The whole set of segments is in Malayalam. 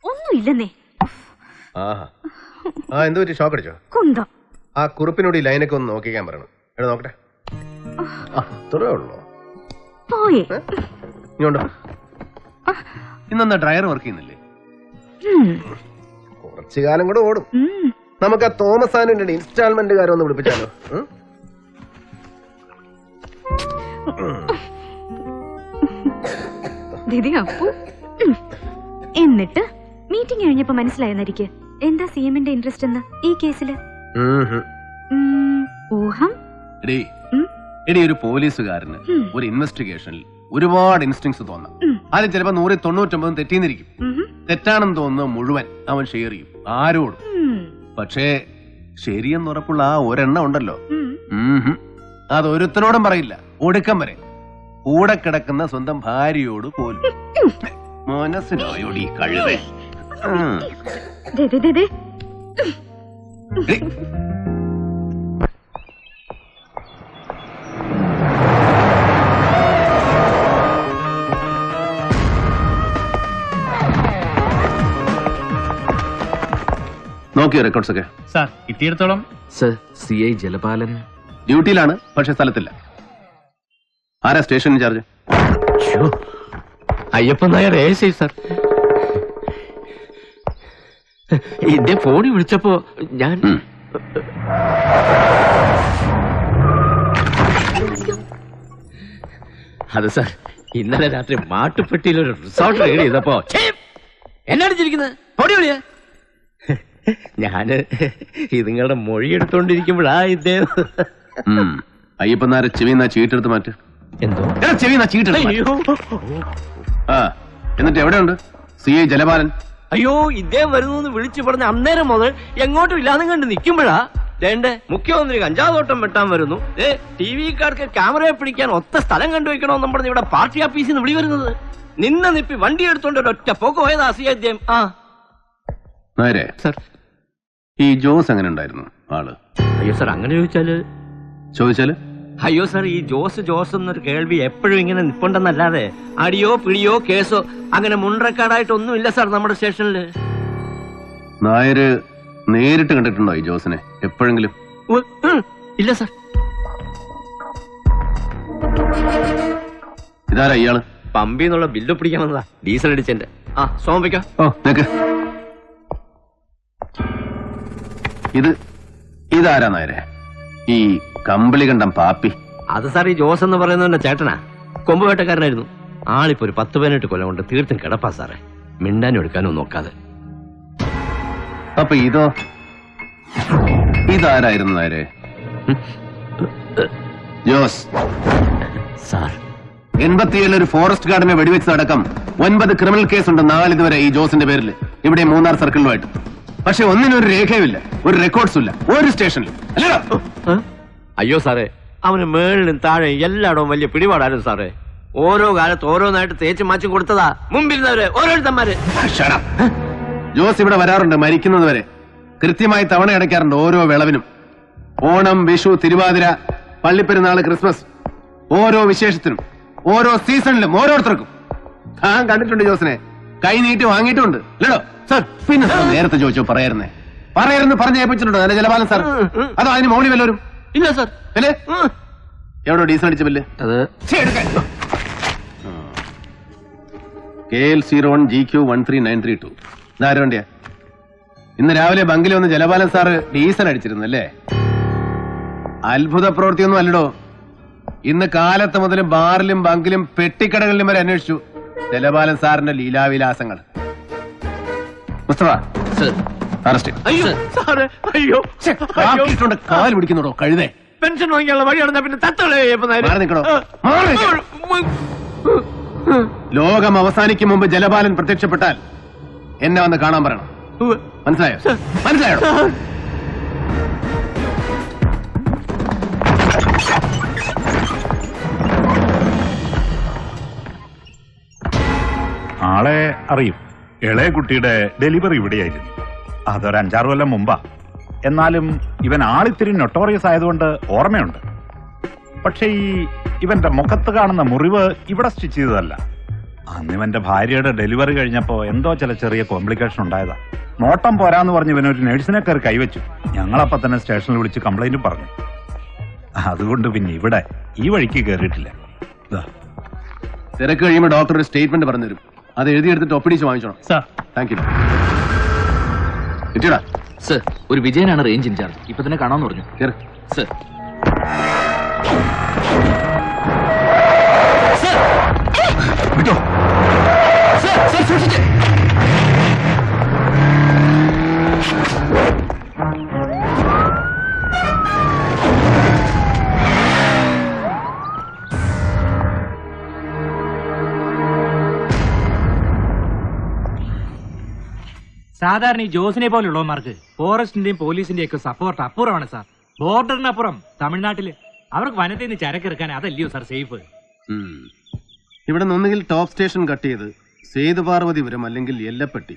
ഒന്നുമില്ലെന്നേ. എന്ത് പറ്റി? ഷോക്ക് അടിച്ചോ? കുന്തം. ആ കുറിപ്പിനോട് ഈ ലൈനൊക്കെ ഒന്ന് നോക്കിക്കാൻ പറയണം. എടാ നോക്കട്ടെ. അത്രേ ഉള്ളൂ. പോയേ ഇങ്ങോട്ടോ. ഇന്നെന്താ ഡ്രയർ വർക്ക് ചെയ്യുന്നില്ലേ? കുറച്ചു കാലം കൂടെ ഓടും. നമുക്ക് ആ തോമസ് ആനിന്റെ ഇൻസ്റ്റാൾമെന്റ് ഒന്ന് വിളിപ്പിച്ചാലോ? എന്നിട്ട് മീറ്റിംഗ് കഴിഞ്ഞപ്പോ മനസ്സിലായെന്നായിരിക്കും എന്താ സിഎമ്മിന്റെ ഇൻട്രസ്റ്റ് എന്ന് ഈ കേസില്. ഊഹം. ഒരു പോലീസുകാരന് ഒരു ഇൻവെസ്റ്റിഗേഷനിൽ ഒരുപാട് ഇൻസ്റ്റിങ്സ് തോന്നാം. അത് ചിലപ്പോ 199 തെറ്റിന്നിരിക്കും. തെറ്റാണെന്ന് തോന്നുന്നത് മുഴുവൻ അവൻ ഷെയർ ചെയ്യും ആരോടും. പക്ഷേ ശരിയെന്ന് ഉറപ്പുള്ള ആ ഒരെണ്ണം ഉണ്ടല്ലോ, അതൊരുത്തനോടും പറയില്ല. ഒടുക്കം വരെ കൂടെ കിടക്കുന്ന സ്വന്തം ഭാര്യയോട് പോലും. മനസ്സിലായോടി കഴുതേ? നോക്കിയോ റെക്കോർഡ്സ് ഒക്കെ? സാർ കിട്ടിയിടത്തോളം. സർ, CI ജലപാലൻ ഡ്യൂട്ടിയിലാണ്, പക്ഷെ സ്ഥലത്തില്ല. ആരാ station incharge? Ayyappan Nair ASI sir. എന്റെ ഫോണിൽ വിളിച്ചപ്പോ ഞാൻ അത് സാർ, ഇന്നലെ രാത്രി മാട്ടുപ്പെട്ടിയിൽ ഒരു റിസോർട്ട് റെയ്ഡ് ചെയ്തപ്പോ എന്നാണ് ചിരിക്കുന്നത്? പൊടി വിളിയ ഞാന് ഇതുങ്ങളുടെ മൊഴി എടുത്തോണ്ടിരിക്കുമ്പോഴാ ഇദ്ദേഹം. അയ്യപ്പനാരെ ചെവിന്നാ ചീട്ടെടുത്ത് മാറ്റ്. എന്തോ ചെവിന്നാ ചീട്ടെടുത്ത്. എന്നിട്ട് എവിടെയുണ്ട് CI ജലപാലൻ? അയ്യോ, ഇദ്ദേഹം വരുന്നു വിളിച്ചു പറഞ്ഞ അന്നേരം മുതൽ എങ്ങോട്ടും ഇല്ലാതെ കണ്ട് നിൽക്കുമ്പോഴാ മുഖ്യമന്ത്രി കഞ്ചാവോട്ടം വെട്ടാൻ വരുന്നു. TV-കാർക്ക് ക്യാമറയെ പിടിക്കാൻ ഒത്ത സ്ഥലം കണ്ടുവെക്കണമെന്നും പറഞ്ഞ് ഇവിടെ പാർട്ടി ഓഫീസിൽ നിന്ന് വിളി വരുന്നത്. നിന്ന നിപ്പി വണ്ടി എടുത്തോണ്ട് ഒറ്റ പോക്ക് പോയതാ അദ്ദേഹം. സർ, ഈ ജോസ് എങ്ങനെ ഉണ്ടായിരുന്നു ആള്? അയ്യോ സാർ, അങ്ങനെ ചോദിച്ചാല് അയ്യോ സാർ, ഈ ജോസ് എന്നൊരു കേൾവി എപ്പോഴും ഇങ്ങനെ നിപ്പുണ്ടെന്നല്ലാതെ അടിയോ പിടിയോ കേസോ അങ്ങനെ മുൻറെക്കാർഡായിട്ടൊന്നും ഇല്ല സാർ നമ്മുടെ സ്റ്റേഷനില്. നായര് നേരിട്ട് കണ്ടിട്ടുണ്ടോ ഈ ജോസിനെ എപ്പോഴെങ്കിലും? ഇല്ല സാർ. ഇതാരാ ഇയാള്? പമ്പിന്നുള്ള ബില്ല് പിടിക്കാൻ വന്നതാ, ഡീസൽ അടിച്ചെന്റെ. സോമിക്ക. ഇതാരാ നായരെ? ഈ കമ്പിളി കണ്ടം പാപ്പി? അത് സാർ ഈ ജോസ് എന്ന് പറയുന്നവന്റെ ചേട്ടനാ, കൊമ്പുവേട്ടക്കാരനായിരുന്നു. ആളിപ്പോ ഒരു 10-18 കൊല്ലം കൊണ്ട് തീർത്തും കിടപ്പാ സാറേ, മിണ്ടാനും എടുക്കാനും നോക്കാതെ. അപ്പൊ ഇതാരായിരുന്നു നായരെ? ജോസ് സാർ, 87 ഒരു ഫോറസ്റ്റ് ഗാർഡിനെ വെടിവെച്ചതടക്കം 9 ക്രിമിനൽ കേസുണ്ട് നാളിതുവരെ ഈ ജോസിന്റെ പേരിൽ, ഇവിടെ 3 സർക്കിളിലുമായിട്ട്. പക്ഷെ ഒന്നിനൊരു രേഖയുമില്ല, ഒരു റെക്കോർഡ്സും ഇല്ല ഒരു സ്റ്റേഷനിലും. അയ്യോ സാറേ, അവന് മേളിലും താഴെ എല്ലായിടവും വലിയ പിടിപാടായിരുന്നു സാറേ. ഓരോ കാലത്ത് ഓരോന്നായിട്ട് തേച്ച് മാച്ചും കൊടുത്തതാ മുമ്പിരുന്നവര് ഓരോരുത്തന്മാര്. ജോസ് ഇവിടെ വരാറുണ്ട് മരിക്കുന്നത് വരെ. കൃത്യമായി തവണ അടയ്ക്കാറുണ്ട് ഓരോ വിളവിനും. ഓണം, വിഷു, തിരുവാതിര, പള്ളിപ്പെരുന്നാള്, ക്രിസ്മസ്, ഓരോ വിശേഷത്തിനും ഓരോ സീസണിലും ഓരോരുത്തർക്കും. താൻ കണ്ടിട്ടുണ്ട് ജോസിനെ, കൈ നീട്ടി വാങ്ങിയിട്ടുണ്ട് അല്ലടോ സാർ? പിന്നെ നേരത്തെ ചോദിച്ചോ പറയായിരുന്നേ? പറഞ്ഞ് ഏൽപ്പിച്ചിട്ടുണ്ടോ അല്ലെ ജലപാലൻ സാർ? അതോ അതിന് മൗണി വല്ലവരും? ഇല്ല സാർ. അല്ലേ? എവിടോ ഡീസൽ അടിച്ച ബില്ല്? KL01 GQ 13932. ഇതാര വണ്ടിയാ? ഇന്ന് രാവിലെ ബംഗിൽ വന്ന് ജലപാലൻ സാറ് ഡീസൽ അടിച്ചിരുന്നല്ലേ? അത്ഭുത പ്രവൃത്തിയൊന്നും അല്ലടോ. ഇന്ന് കാലത്ത് മുതൽ ബാറിലും ബങ്കിലും പെട്ടിക്കടകളിലും വരെ അന്വേഷിച്ചു ജലപാലൻ സാറിന്റെ ലീലാവിലാസങ്ങൾ. മുസ്തഫ, അറസ്റ്റ്. കാല് പിടിക്കുന്നുണ്ടോ കഴുതേ? പെൻഷൻ വാങ്ങിയുള്ള വഴി നടന്ന പിന്നെ നിൽക്കണോ? ലോകം അവസാനിക്കും മുമ്പ് ജലപാലൻ പ്രത്യക്ഷപ്പെട്ടാൽ എന്നെ വന്ന് കാണാൻ പറയണം. മനസ്സിലായോ? മനസ്സിലായോ? ആളെ അറിയും. ഇളയ കുട്ടിയുടെ ഡെലിവറി ഇവിടെയായിരുന്നു. അതൊരു 5-6 കൊല്ലം മുമ്പാ. എന്നാലും ഇവൻ ആളിത്തിരി നൊട്ടോറിയസ് ആയതുകൊണ്ട് ഓർമ്മയുണ്ട്. പക്ഷെ ഇവന്റെ മുഖത്ത് കാണുന്ന മുറിവ് ഇവിടെ സ്റ്റിച്ച് ചെയ്തതല്ല. അന്ന് ഇവന്റെ ഭാര്യയുടെ ഡെലിവറി കഴിഞ്ഞപ്പോ എന്തോ ചില ചെറിയ കോംപ്ലിക്കേഷൻ ഉണ്ടായതാ. നോട്ടം പോരാന്ന് പറഞ്ഞ് ഇവനൊരു നഴ്സിനെ കയറി കൈവച്ചു. ഞങ്ങളപ്പോ തന്നെ സ്റ്റേഷനിൽ വിളിച്ച് കംപ്ലൈന്റ് പറഞ്ഞു. അതുകൊണ്ട് പിന്നെ ഇവിടെ ഈ വഴിക്ക് കയറിയിട്ടില്ല. തിരക്ക് കഴിയുമ്പോൾ ഡോക്ടർ ഒരു സ്റ്റേറ്റ്മെന്റ് പറഞ്ഞുതരും. അത് എഴുതിയെടുത്തിട്ട് ഒപ്പിടിച്ച് വാങ്ങിച്ചോണം. Thank you. കിട്ടിയടാ സർ? ഒരു വിജയനാണ് റേഞ്ച് ഇൻചാർജ്. ഇപ്പൊ തന്നെ കാണാമെന്ന് പറഞ്ഞു. സർ വിട്ടോ. സാധാരണ ഈ ജോസിനെ പോലുള്ളവന്മാർക്ക് ഫോറസ്റ്റിന്റെയും പോലീസിന്റെയും ഒക്കെ സപ്പോർട്ട് അപ്പുറമാണ് സാർ. ബോർഡറിനപ്പുറം തമിഴ്നാട്ടില് അവർക്ക് വനത്തിൽ നിന്ന് ചരക്കിറക്കാൻ അതല്ലയോ സാർ സേഫ്? ഇവിടെ നിന്നൊന്നുകിൽ ടോപ്പ് സ്റ്റേഷൻ കട്ട് ചെയ്ത് സേതുപാർവതിപുരം അല്ലെങ്കിൽ എല്ലപ്പെട്ടി,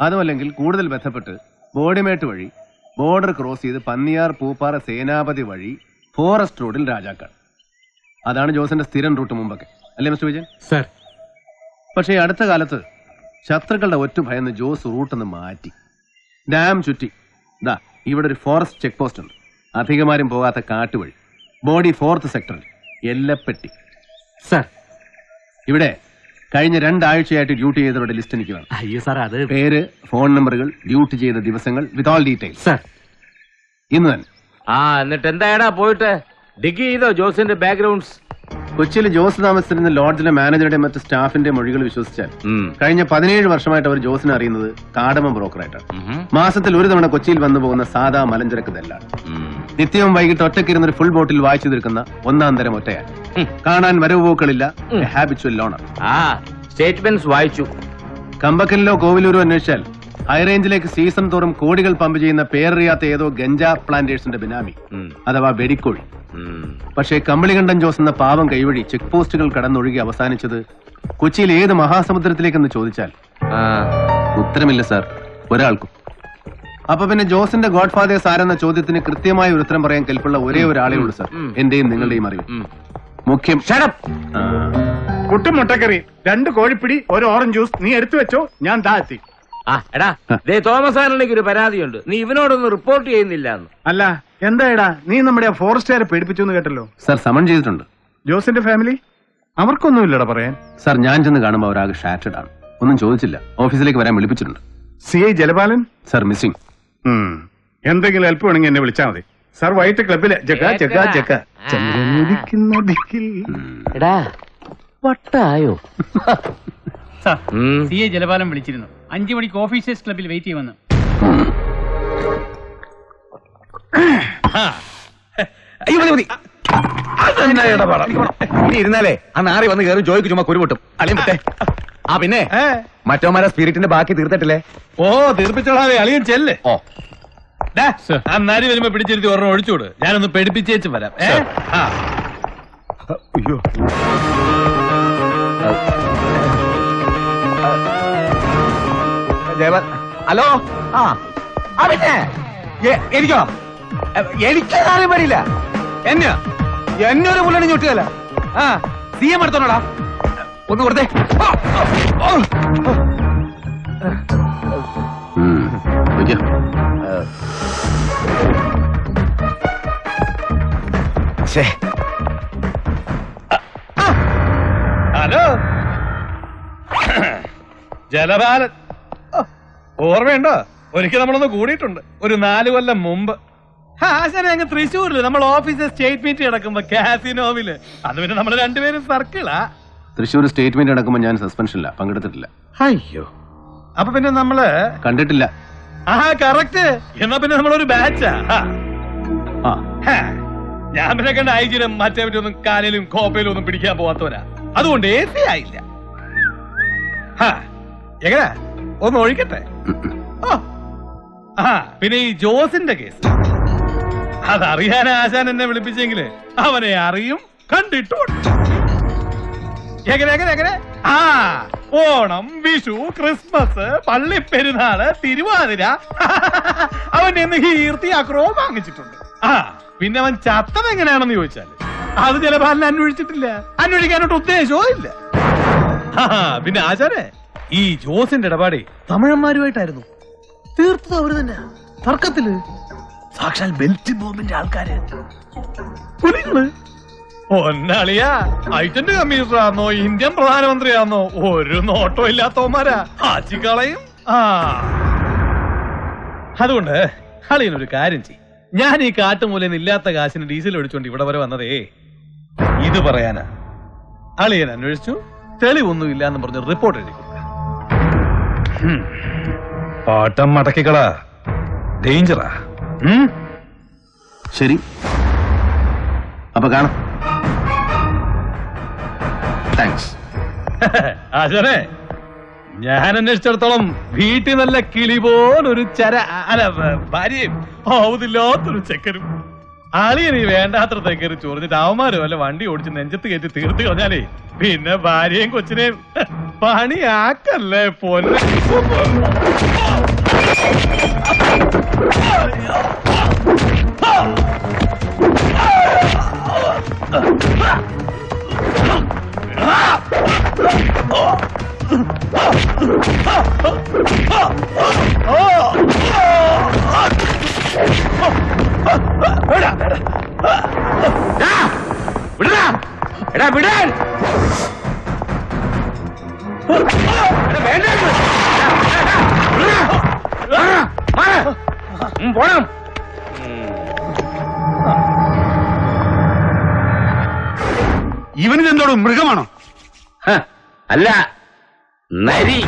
അതുമല്ലെങ്കിൽ കൂടുതൽ ബന്ധപ്പെട്ട് ബോഡിമേട്ട് വഴി ബോർഡർ ക്രോസ് ചെയ്ത് പന്നിയാർ പൂപ്പാറ സേനാപതി വഴി ഫോറസ്റ്റ് റോഡിൽ രാജാക്കാട്. അതാണ് ജോസിന്റെ സ്ഥിരം റൂട്ട് മുമ്പൊക്കെ, അല്ലേ മിസ്റ്റർ വിജയൻ? സർ, പക്ഷേ അടുത്ത കാലത്ത് ശത്രുക്കളുടെ ഒറ്റ ഭയന്ന് ജോസ് റൂട്ടൊന്ന് മാറ്റി. ഡാം ചുറ്റി ദാ ഇവിടെ ഒരു ഫോറസ്റ്റ് ചെക്ക് പോസ്റ്റ് ഉണ്ട്. അധികമാരും പോകാത്ത കാട്ടുവഴി, ബോഡി 4th സെക്ടറിൽ എല്ലപ്പെട്ടി. സർ, ഇവിടെ കഴിഞ്ഞ 2 ആഴ്ചയായിട്ട് ഡ്യൂട്ടി ചെയ്തവരുടെ ലിസ്റ്റ് എനിക്ക് വേണം. അയ്യോ സാർ, അത് പേര്, ഫോൺ നമ്പറുകൾ, ഡ്യൂട്ടി ചെയ്ത ദിവസങ്ങൾ വിത്ത് ഓൾ ഡീറ്റെയിൽസ്. സർ. ഇന്ന് തന്നെ. എന്നിട്ട് എന്തായടാ പോയിട്ട് ഡിഗ് ചെയ്തോ ജോസിന്റെ ബാക്ക്ഗ്രൗണ്ട്സ്? കൊച്ചിയിൽ ജോസ് താമസിച്ചിരുന്ന ലോഡ്ജിലെ മാനേജറുടെ മറ്റ് സ്റ്റാഫിന്റെ മൊഴികൾ വിശ്വസിച്ചാൽ കഴിഞ്ഞ 17 വർഷമായിട്ട് അവർ ജോസിനെ അറിയുന്നത് കാടമ ബ്രോക്കറായിട്ടാണ്. മാസത്തിൽ ഒരു തവണ കൊച്ചിയിൽ വന്നു പോകുന്ന സാധാ മലഞ്ചരക്ക് ദല്ലാൾ. നിത്യവും വൈകിട്ട് ഒറ്റയ്ക്കിരുന്ന ഒരു ഫുൾ ബോട്ടിൽ വായിച്ചു തീർക്കുന്ന 1-ാം തരം ഒറ്റയാൻ. കാണാൻ വരവ് പോക്കളില്ല, ഹാബിച്വൽ ലോണർ. സ്റ്റേറ്റ്മെന്റ്സ് വായിച്ചു. കമ്പക്കലിലോ കോവിലൂരോ അന്വേഷിച്ചാൽ ഹൈറേഞ്ചിലേക്ക് സീസൺ തോറും കോടികൾ പമ്പ് ചെയ്യുന്ന പേരറിയാത്ത ഏതോ ഗഞ്ച പ്ലാന്റേഴ്സിന്റെ ബിനാമി, അഥവാ വെടിക്കോഴി. പക്ഷേ കമ്പളികണ്ഠൻ ജോസ് എന്ന പാവം കൈവഴി ചെക്ക് പോസ്റ്റുകൾ കടന്നൊഴുകി അവസാനിച്ചത് കൊച്ചിയിൽ ഏത് മഹാസമുദ്രത്തിലേക്കെന്ന് ചോദിച്ചാൽ ഉത്തരമില്ല സാർ, ഒരാൾക്കും. അപ്പൊ പിന്നെ ജോസിന്റെ ഗോഡ് ഫാദേഴ്സ് ആരെന്ന ചോദ്യത്തിന് കൃത്യമായ ഒരു ഉത്തരം പറയാൻ കെൽപ്പുള്ള ഒരേ ഒരാളേ ഉള്ളൂ സാർ, എന്റെയും നിങ്ങളുടെയും അറിവ്. മുഖ്യം പുട്ടും മുട്ടക്കറി, 2 കോഴിപ്പിടി, 1 ഓറഞ്ച് ജ്യൂസ്. നീ എടുത്തു വെച്ചോ, ഞാൻ താഴ്ത്തി. എടാ തോമസ് ആനന്ദിക്ക് ഒരു പരാതിയുണ്ട്, നീ ഇവനോടൊന്ന് റിപ്പോർട്ട് ചെയ്യുന്നില്ല. അല്ല എന്താ എടാ, നീ നമ്മുടെ ഫോറസ്റ്റുകാരെ പേടിപ്പിച്ചു എന്ന് കേട്ടല്ലോ. സാർ സമൺ ചെയ്തിട്ടുണ്ട്. ജോസിന്റെ ഫാമിലി അവർക്കൊന്നുമില്ലടാ പറയാൻ. സാർ ഞാൻ ചെന്ന് കാണുമ്പോൾ അവരാകെ ഷാറ്റഡ് ആണ്. ഒന്നും ചോദിച്ചില്ല, ഓഫീസിലേക്ക് വരാൻ വിളിപ്പിച്ചിട്ടുണ്ട്. CI ജലപാലൻ sir missing. എന്തെങ്കിലും ഹെൽപ്പ് വേണമെങ്കിൽ എന്നെ വിളിച്ചാൽ മതി. സാർ വൈകിട്ട് ക്ലബില് എടാ വട്ടായോ? CI ജലപാലം വിളിച്ചിരുന്നു. 5 മണിക്ക് ഓഫീസേഴ്സ് ക്ലബിൽ വെയിറ്റ് ചെയ്യുമെന്ന്. ഇരുന്നാലേ ആ നാറി വന്ന് കയറി ജോയ്ക്ക് ചുമ്മാ കുരുപൊട്ടും. അളിയും വിട്ടേ. പിന്നെ മറ്റോമാരെ സ്പിരിറ്റിന്റെ ബാക്കി തീർത്തിട്ടില്ലേ? തീർപ്പിച്ചോളാവേ, അളിയൻ ചെല്ലേ. ആ നാരി വരുമ്പോ പിടിച്ചിരുത്തി ഒരെണ്ണം ഒഴിച്ചോട്, ഞാനൊന്ന് പേടിപ്പിച്ചേച്ചും വരാം. അയ്യോ ഹലോ. പിന്നെ എനിക്കോ? എനിക്ക് കാര്യം പറ്റില്ല. എന്നെ ഒരു പുള്ളി ഞൊട്ടുകയല്ല. CM എടുത്തോടാ, ഒന്ന് കൊടുത്തേ. ഹലോ ജലപാലൻ, ഓർമ്മയുണ്ടോ? ഒരിക്കൽ നമ്മളൊന്ന് കൂടിയിട്ടുണ്ട്, ഒരു 4 കൊല്ലം മുമ്പ്. ആശാനെ അങ്ങ് തൃശ്ശൂരില് നമ്മൾ ഓഫീസിൽ സ്റ്റേറ്റ് മീറ്റ് കിടക്കുമ്പോ കാസിനോവില്. അത് പിന്നെ നമ്മൾ രണ്ടുപേരും സർക്കിളാ. തൃശ്ശൂർ സ്റ്റേറ്റ്മെന്റ് നടക്കുമ്പോൾ ഞാൻ സസ്പെൻഷനില്ല, പങ്കെടുത്തിട്ടില്ല. അയ്യോ, അപ്പൊ പിന്നെ നമ്മള് കണ്ടിട്ടില്ല. കറക്റ്റ്. എന്നാ പിന്നെ നമ്മളൊരു ബാച്ചാ. ഞാൻ പിന്നെ കണ്ട ഐജിനും മറ്റേ ഒന്നും കാലിലും കോപ്പയിലും ഒന്നും പിടിക്കാൻ പോവാത്തവരാ. അതുകൊണ്ട് AC ആയില്ല. എങ്ങനെ ഒന്ന് ഒഴിക്കട്ടെ. പിന്നെ ഈ ജോസിന്റെ കേസ് അതറിയാൻ ആശാൻ എന്നെ വിളിപ്പിച്ചെങ്കില് അവനെ അറിയും, കണ്ടിട്ടുണ്ട്. എങ്ങനെ ഓണം, വിഷു, ക്രിസ്മസ്, പള്ളിപ്പെരുന്നാള്, തിരുവാതിര അവൻ എന്ന് കീർത്തി അക്രോ വാങ്ങിച്ചിട്ടുണ്ട്. പിന്നെ അവൻ ചത്തത് എങ്ങനെയാണെന്ന് ചോദിച്ചാല് അത് ജലപാലനെ അന്വേഷിച്ചിട്ടില്ല, അന്വേഷിക്കാനോട്ട് ഉദ്ദേശവും ഇല്ല. പിന്നെ ആചാരെ ഈ ജോസിന്റെ ഇടപാടെ തമിഴന്മാരുമായിട്ടായിരുന്നു. തീർത്തത് അവര് തന്നെ. തർക്കത്തില് സാക്ഷാൽ ബെൽറ്റ് ബോംബിന്റെ ആൾക്കാര് പുലികള്. ഒന്നളിയാ ഐറ്റന്റ് കമ്മീഷണറാന്നോ ഇന്ത്യൻ പ്രധാനമന്ത്രിയാന്നോ ഒരു നോട്ടോ ഇല്ലാത്തവന്മാരാ. ആച്ചിക്കളയും. അതുകൊണ്ട് അളിയനൊരു കാര്യം ചെയ്യും. ഞാൻ ഈ കാട്ടുമൂലന്ന് ഇല്ലാത്ത കാശിന് ഡീസൽ ഒഴിച്ചോണ്ട് ഇവിടെ വരെ വന്നതേ ഇത് പറയാനാ. അളിയൻ അന്വേഷിച്ചു, തെളിവൊന്നും ഇല്ലാന്ന് പറഞ്ഞ് റിപ്പോർട്ട് എഴുതി കൊടുക്ക. പാട്ടം മടക്കിക്കളാ, ഡേഞ്ചറാ. ശരി, അപ്പൊ കാണാം. താങ്ക്സ്. ആശാനെ, ഞാൻ അന്വേഷിച്ചിടത്തോളം വീട്ടിൽ നല്ല കിളി പോലൊരു ഭാര്യയും ആവുന്നില്ലാത്തൊരു ചെക്കനും. അളിയൻ ഈ വേണ്ടാത്ര കയറി ചൊറിഞ്ഞിട്ട് അവന്മാരും വല്ല വണ്ടി ഓടിച്ച് നെഞ്ചത്ത് കയറ്റി തീർത്ത് കളഞ്ഞാലേ പിന്നെ ഭാര്യയും കൊച്ചിനെയും പണിയാക്കല്ലേ പൊന്നെ. വിടാൻ പോണം. ഇവനിതെന്തോടും മൃഗമാണോ? അല്ല, നരി.